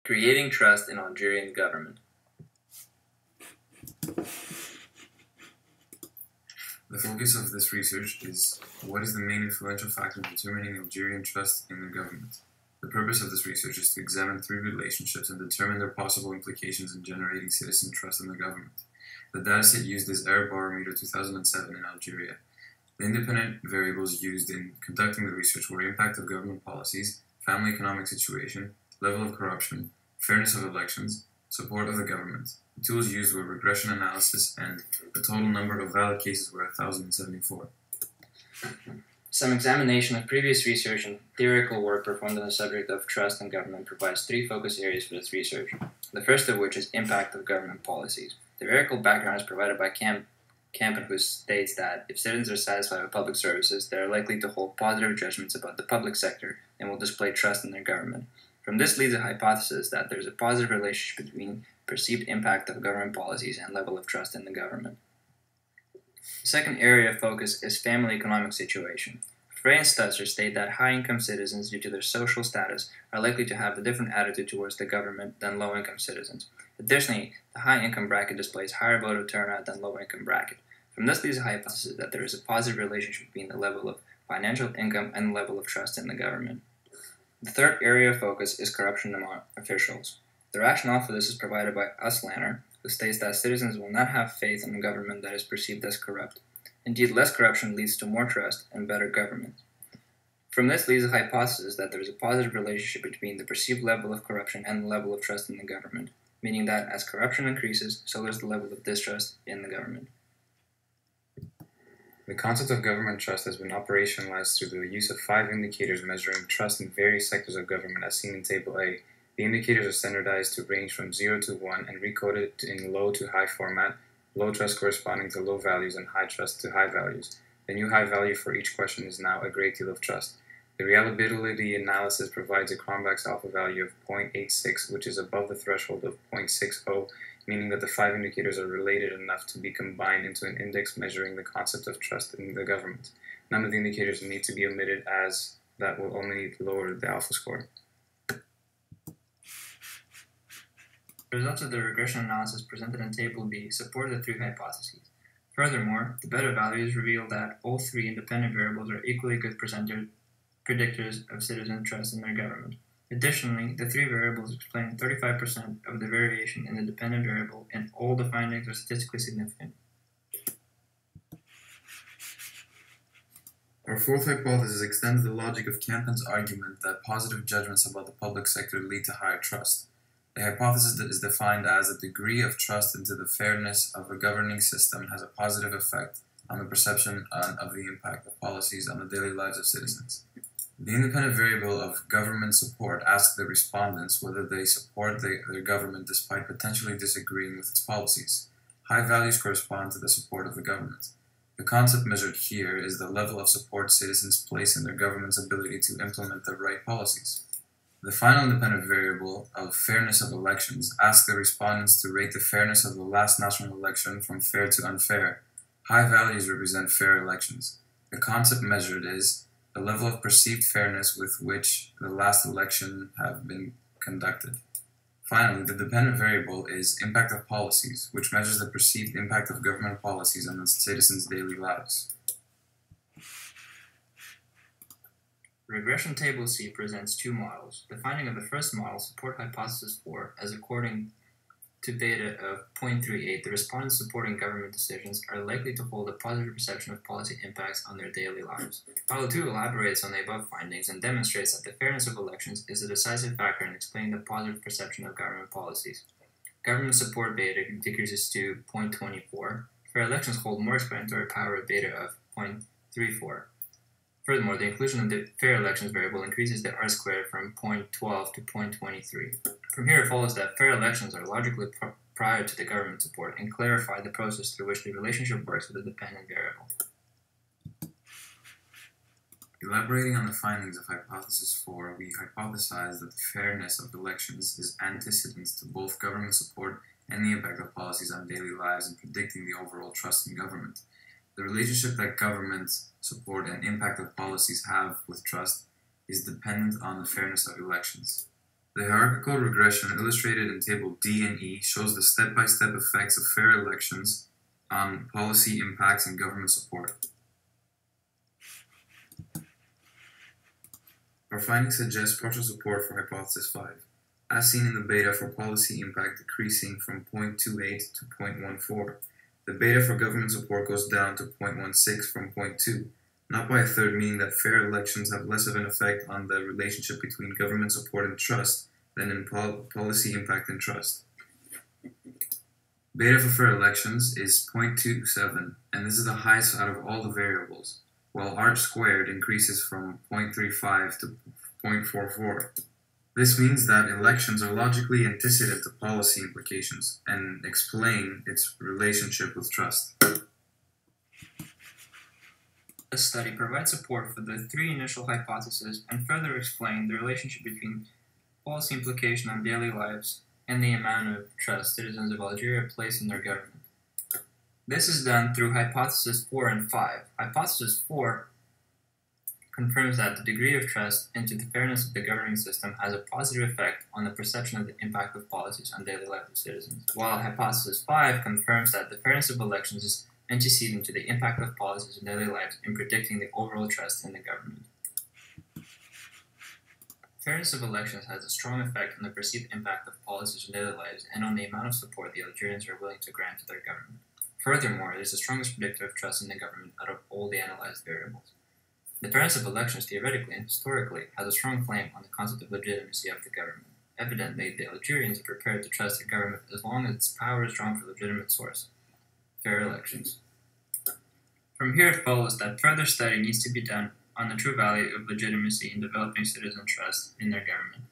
Creating trust in Algerian government. The focus of this research is what is the main influential factor determining Algerian trust in the government. The purpose of this research is to examine three relationships and determine their possible implications in generating citizen trust in the government. The dataset used is Eurobarometer 2007 in Algeria. The independent variables used in conducting the research were impact of government policies, family economic situation, level of corruption, fairness of elections, support of the government. The tools used were regression analysis, and the total number of valid cases were 1,074. Some examination of previous research and theoretical work performed on the subject of trust in government provides three focus areas for this research, the first of which is impact of government policies. The theoretical background is provided by Campen, who states that if citizens are satisfied with public services, they are likely to hold positive judgments about the public sector and will display trust in their government. From this leads a hypothesis that there is a positive relationship between perceived impact of government policies and level of trust in the government. The second area of focus is family economic situation. Frey and Stutzer state that high-income citizens, due to their social status, are likely to have a different attitude towards the government than low-income citizens. Additionally, the high-income bracket displays higher voter turnout than low-income bracket. From this leads a hypothesis that there is a positive relationship between the level of financial income and the level of trust in the government. The third area of focus is corruption among officials. The rationale for this is provided by Uslander, who states that citizens will not have faith in a government that is perceived as corrupt. Indeed, less corruption leads to more trust and better government. From this leads a hypothesis that there is a positive relationship between the perceived level of corruption and the level of trust in the government, meaning that as corruption increases, so does the level of distrust in the government. The concept of government trust has been operationalized through the use of 5 indicators measuring trust in various sectors of government as seen in Table A. The indicators are standardized to range from 0 to 1 and recoded in low to high format, low trust corresponding to low values and high trust to high values. The new high value for each question is now a great deal of trust. The reliability analysis provides a Cronbach's alpha value of 0.86, which is above the threshold of 0.60, meaning that the 5 indicators are related enough to be combined into an index measuring the concept of trust in the government. None of the indicators need to be omitted, as that will only lower the alpha score. The results of the regression analysis presented in Table B support the three hypotheses. Furthermore, the beta values reveal that all three independent variables are equally good predictors of citizen trust in their government. Additionally, the three variables explain 35% of the variation in the dependent variable, and all the findings are statistically significant. Our fourth hypothesis extends the logic of Campen's argument that positive judgments about the public sector lead to higher trust. The hypothesis is defined as a degree of trust into the fairness of a governing system has a positive effect on the perception of the impact of policies on the daily lives of citizens. The independent variable of government support asks the respondents whether they support their government despite potentially disagreeing with its policies. High values correspond to the support of the government. The concept measured here is the level of support citizens place in their government's ability to implement the right policies. The final independent variable of fairness of elections asks the respondents to rate the fairness of the last national election from fair to unfair. High values represent fair elections. The concept measured is the level of perceived fairness with which the last election have been conducted. Finally, the dependent variable is impact of policies, which measures the perceived impact of government policies on the citizens' daily lives. Regression Table C presents two models. The finding of the first model support hypothesis 4, as according to beta of 0.38, the respondents supporting government decisions are likely to hold a positive perception of policy impacts on their daily lives. Model 2 elaborates on the above findings and demonstrates that the fairness of elections is a decisive factor in explaining the positive perception of government policies. Government support beta decreases to 0.24. Fair elections hold more explanatory power of beta of 0.34. Furthermore, the inclusion of the fair elections variable increases the R-squared from 0.12 to 0.23. From here it follows that fair elections are logically prior to the government support and clarify the process through which the relationship works with the dependent variable. Elaborating on the findings of Hypothesis 4, we hypothesize that the fairness of elections is antecedent to both government support and the impact of policies on daily lives in predicting the overall trust in government. The relationship that government support and impact of policies have with trust is dependent on the fairness of elections. The hierarchical regression illustrated in Table D and E shows the step-by-step effects of fair elections on policy impacts and government support. Our findings suggest partial support for Hypothesis 5, as seen in the beta for policy impact decreasing from 0.28 to 0.14. The beta for government support goes down to 0.16 from 0.2, not by a third, meaning that fair elections have less of an effect on the relationship between government support and trust than in policy impact and trust. Beta for fair elections is 0.27, and this is the highest out of all the variables, while R² increases from 0.35 to 0.44. This means that elections are logically antecedent to policy implications and explain its relationship with trust. This study provides support for the three initial hypotheses and further explains the relationship between policy implication on daily lives and the amount of trust citizens of Algeria place in their government. This is done through Hypothesis 4 and 5. Hypothesis 4 confirms that the degree of trust into the fairness of the governing system has a positive effect on the perception of the impact of policies on daily life of citizens, while Hypothesis 5 confirms that the fairness of elections is antecedent to the impact of policies on daily lives in predicting the overall trust in the government. Fairness of elections has a strong effect on the perceived impact of policies on daily lives and on the amount of support the Algerians are willing to grant to their government. Furthermore, it is the strongest predictor of trust in the government out of all the analyzed variables. The fairness of elections theoretically and historically has a strong claim on the concept of legitimacy of the government. Evidently, the Algerians are prepared to trust their government as long as its power is drawn from a legitimate source, fair elections. From here it follows that further study needs to be done on the true value of legitimacy in developing citizen trust in their government.